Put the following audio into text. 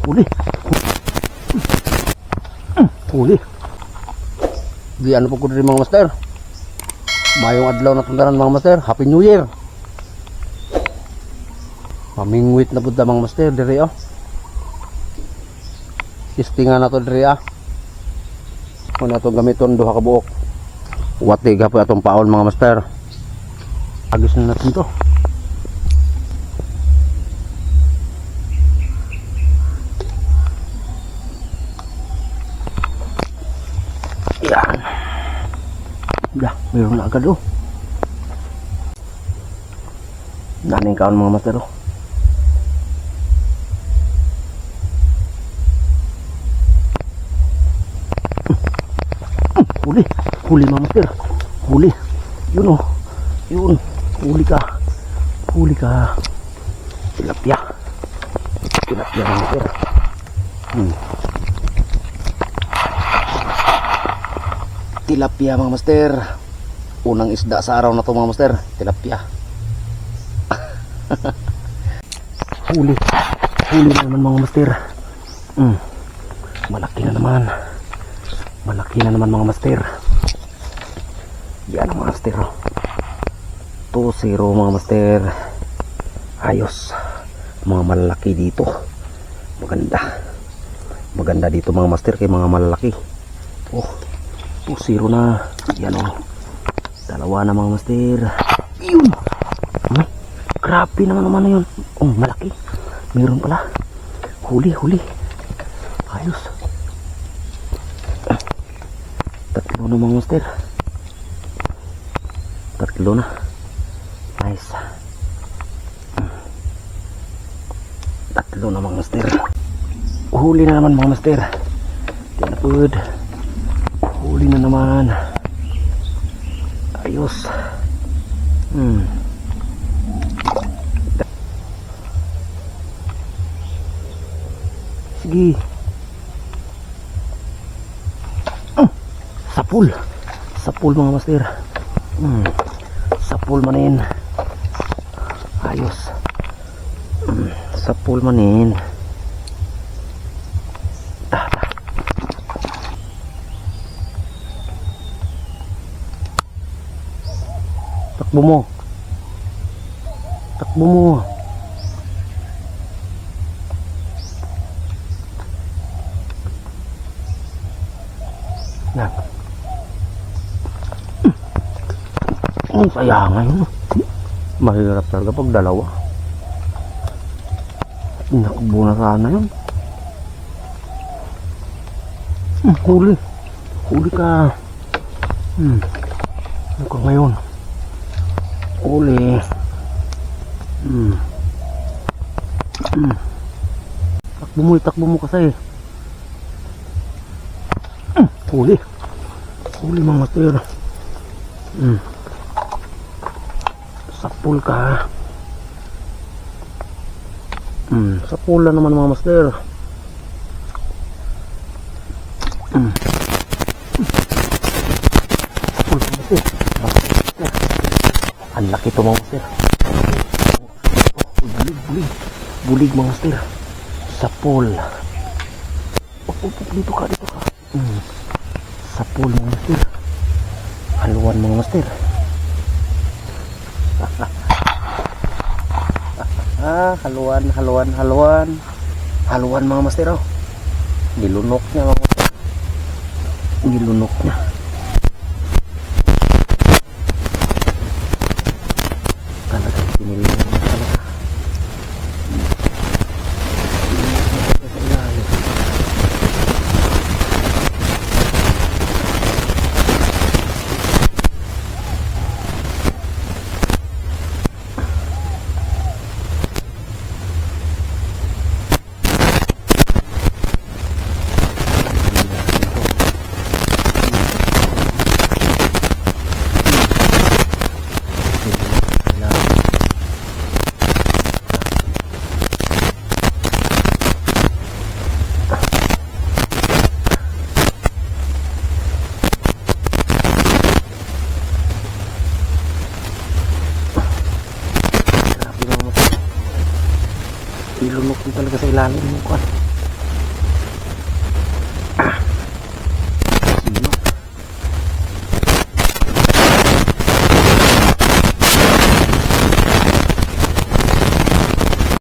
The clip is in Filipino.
Huli. Huli. Di ano po ko rin mga master. Mayong adlaw na tundanan mga master. Happy New Year. Mamingwit na budda mga master. Diri oh. Istingan na to diri ah. Kung na to gamiton duha ka buok. Wati ka po atong paon mga master. Agis na natin to. Yan. Dah, mayroon na agad oh. Daming kaon mga master oh. Huli, huli mga master. Huli. Yun oh. Yun. Huli ka. Huli ka. Tilapia. Tilapia mga master. Tilapia mga master. Unang isda sa araw na to mga master. Tilapia. Huli. Huli na naman mga master. Malaki na naman. Malaki na naman mga master. Yan mga master 2-0 mga master. Ayos. Mga malalaki dito. Maganda. Maganda dito mga master kay mga malalaki. Oh, 2-0 na. Yan o. Dalawa na mga master. Yun. Grabe naman na yun. Oh, malaki. Meron pala. Huli, huli. Ayos. Tatlo na mga master. Tatlo na. Nice. Tatlo na mga master. Huli na naman mga master. Tinapod. Huli na naman. Ayos. Sige. Sapul. Sapul mga master. Sapul manin. Ayos. Sapul manin. Takbo mo. Takbo mo. Yan. Ang sayangan yun. Mahirap talaga pag dalawa. Nakbo na sana yun. Huli. Huli ka. Ano ka ngayon? Huli. Takbo mo kasi. Huli. Huli mga master. Sapul ka. Sapul na naman mga master. Sapul ka master. Ang laki ito mga master. Bulig, bulig. Bulig mga master. Sapul. Dito ka, dito ka. Sapul mga master. Haluan mga master. Haluan mga master oh. Nilunok niya mga master. Nilunok niya. Talaga pinili niya talaga. Ilunok din talaga sa ilalim mo ko.